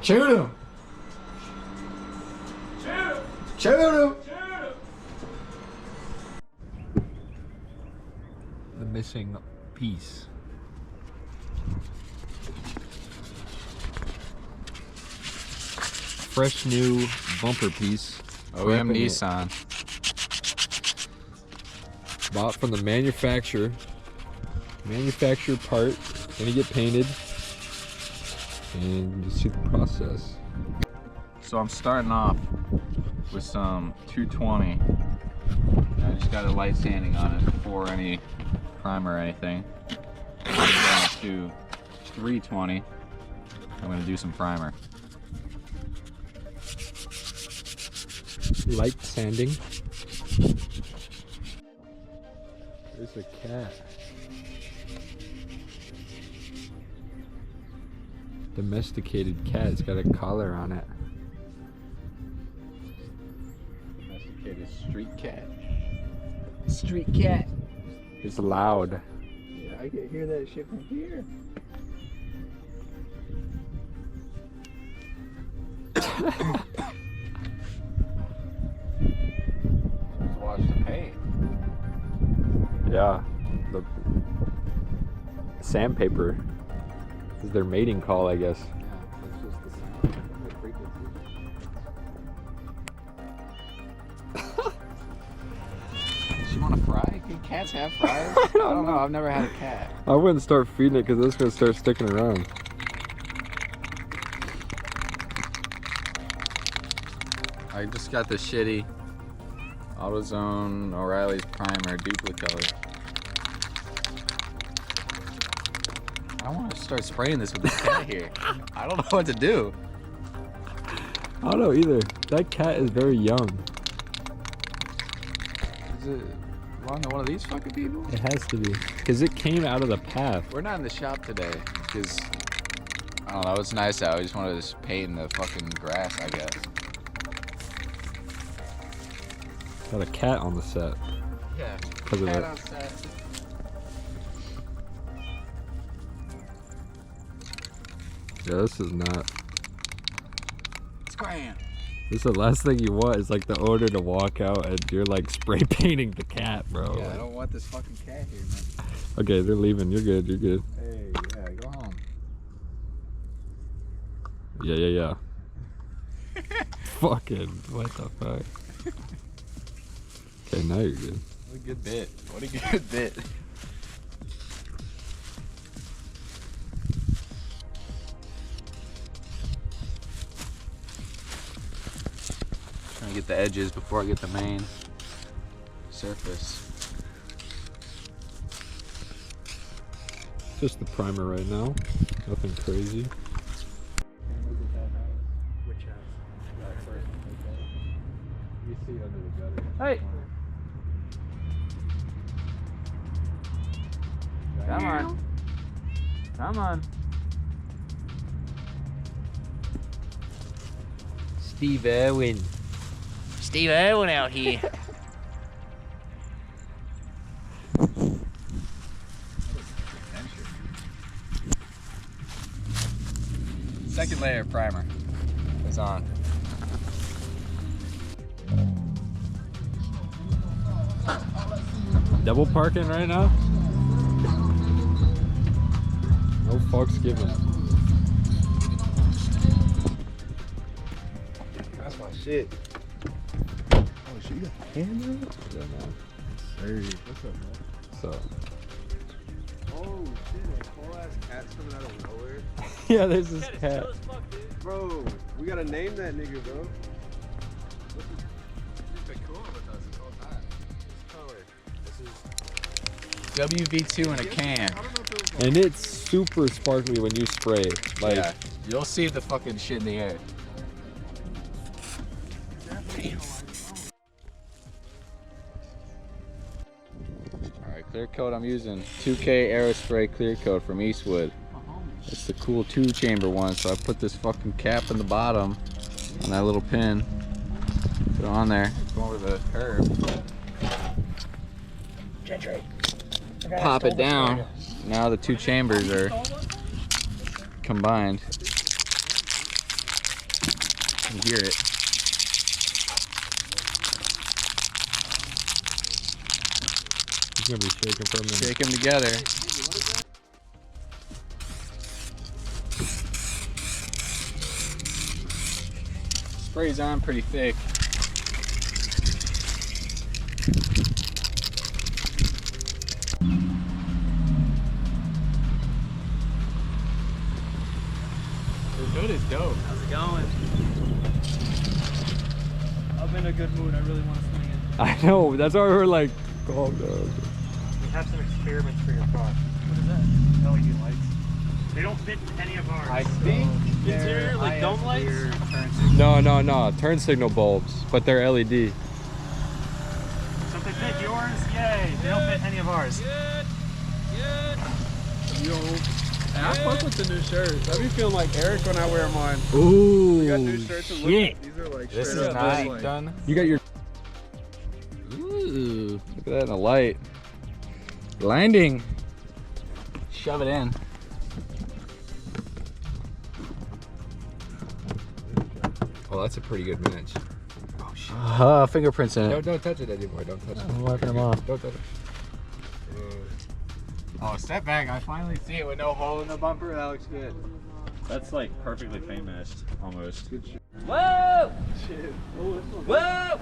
Shoot him! Shoot him! The missing piece. Fresh new bumper piece. OEM Nissan. Bought from the manufacturer. Manufacturer part. Gonna get painted. And you see the process. So I'm starting off with some 220. I just got a light sanding on it before any primer or anything. I'm going to 320. I'm gonna do some primer. Light sanding. There's a cat. Domesticated cat. It's got a collar on it. Domesticated street cat. Street cat. It's loud. Yeah, I can hear that shit from here. Let's watch the paint. Yeah. The sandpaper is their mating call, I guess. Yeah, that's just the sound. The frequency. Does she want to fry? Can cats have fries? I don't know. I've never had a cat. I wouldn't start feeding it because it's gonna start sticking around. I just got the shitty AutoZone O'Reilly's Primer Duplicolor. I want to start spraying this with this cat here. I don't know what to do. I don't know either. That cat is very young. Is it belong to one of these fucking people? It has to be. Because it came out of the path. We're not in the shop today because, I don't know, it's nice out. We just wanted to just paint in the fucking grass, I guess. Got a cat on the set. Yeah, Because of cat it. on set. Yeah, this is not. Scram! This is the last thing you want is like the owner to walk out and you're like spray painting the cat, bro. Yeah, I don't want this fucking cat here, man. Okay, they're leaving. You're good. You're good. Hey, yeah, go home. Yeah. Fucking, what the fuck? Okay, now you're good. What a good bit. What a good bit. Trying to get the edges before I get the main surface. Just the primer right now. Nothing crazy. Which house? That first. You see it under the gutter. Hey! Come on. Come on. Steve Irwin. Steve Irwin out here. Second layer of primer is on. Double parking right now? No fucks given. That's my shit. Oh shit, you got a camera? Yeah, man. Hey, what's up, man? So. Oh shit, like whole ass cats coming out of nowhere. Yeah, there's this cat. Bro, we gotta name that nigga, bro. He's been cool with us this whole time. This color. This is WV2 in a can. And it's super sparkly when you spray. Like, Yeah, you'll see the fucking shit in the air. Alright, clear coat I'm using 2K Aerospray clear coat from Eastwood. It's the cool 2-chamber one, so I put this fucking cap in the bottom on that little pin. Put it on there, go over the curve. Pop it down. Now the 2 chambers are combined. You hear it. He's gonna be shaking for a minute. Shake them together. Spray's on pretty thick. The hood is dope. How's it going? I'm in a good mood. I really want to swing it. I know, that's why we're like, calm down. We have some experiments for your car. What is that? LED lights. They don't fit in any of ours. I think Interior, like dome lights? No, turn signal bulbs, but they're LED. So if they fit yours, yay. They don't fit any of ours. Yo, hey, I fuck with the new shirts. I be feeling like Eric when I wear mine. Ooh, We got new shirts and look, these are like this straight is up not like, done. you got your. Ooh, look at that in the light. Landing. Shove it in. Oh, that's a pretty good match. Oh shit. Fingerprints in it. Don't touch it anymore. Don't touch it. I'm wiping them off. Don't touch it. Oh, step back. I finally see it with no hole in the bumper. That looks good. That's like perfectly paint matched, almost. good shit. Whoa! Shit. Oh, this one. Whoa!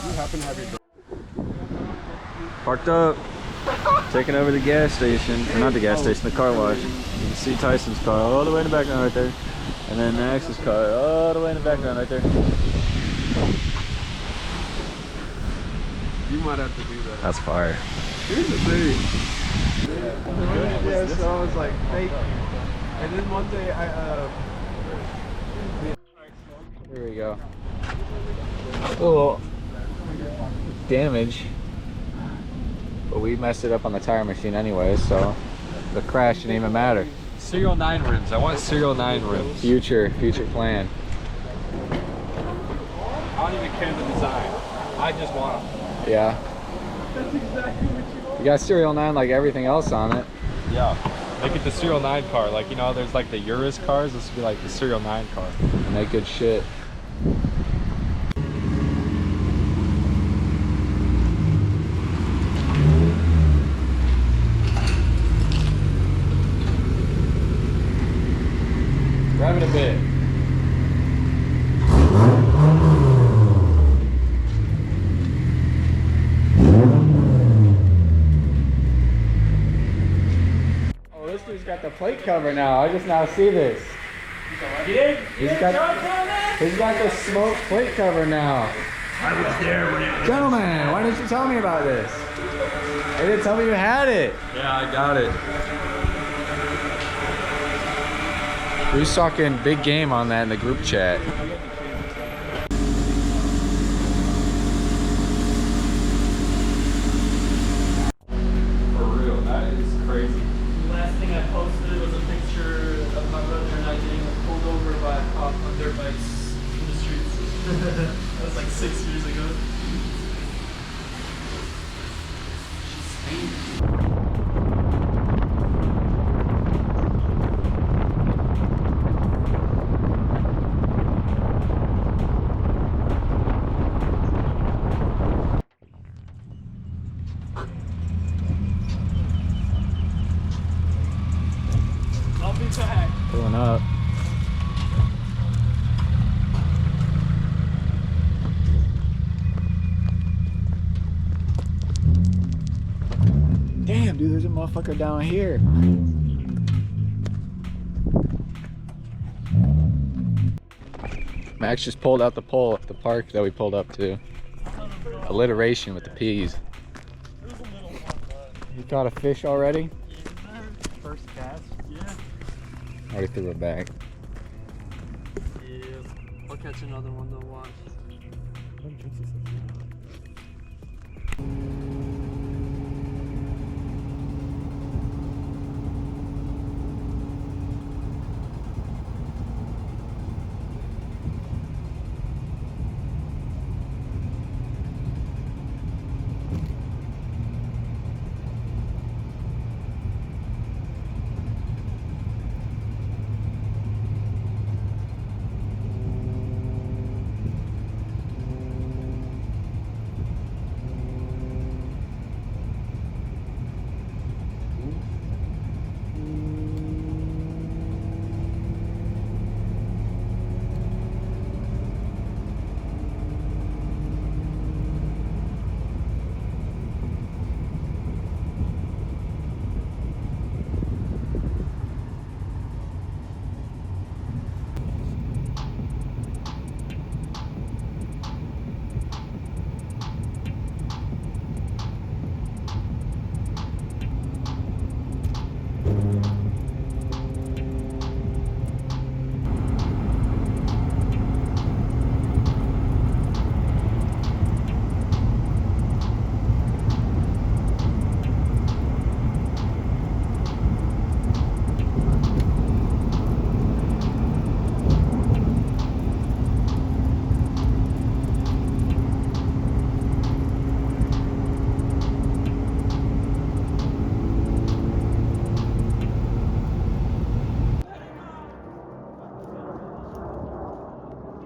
You happen to have your Parked up, taking over the gas station, or not the gas station, the car wash. You can see Tyson's car all the way in the background right there. And then Max's car all the way in the background right there. You might have to do that. That's fire. Here's the thing. Yeah, so I was like fake. And then one day Here we go. Little damage, but we messed it up on the tire machine anyway, so the crash didn't even matter. Serial 9 rims. I want serial 9 rims. Future plan. I don't even care the design. I just want them. Yeah. You got serial 9 like everything else on it. Yeah. Make it the serial 9 car. Like, you know, there's like the Urus cars. This would be like the serial 9 car. Make good shit. Grab it a bit. Oh, this dude's got the plate cover now. I just now see this. He's got the smoke plate cover now. I was there when it was. Gentlemen, why didn't you tell me about this? They didn't tell me you had it. Yeah, I got it. We was talking big game on that in the group chat. For real, that is crazy. The last thing I posted was a picture of my brother and I getting pulled over by a cop on dirt bikes in the streets. That was like 6 years ago. I'll be back. Pulling up. Damn, dude, there's a motherfucker down here. Max just pulled out the pole at the park that we pulled up to. Alliteration with the P's. You caught a fish already? First cast? Yeah. Already threw it back. Yeah. I'll catch another one though, watch.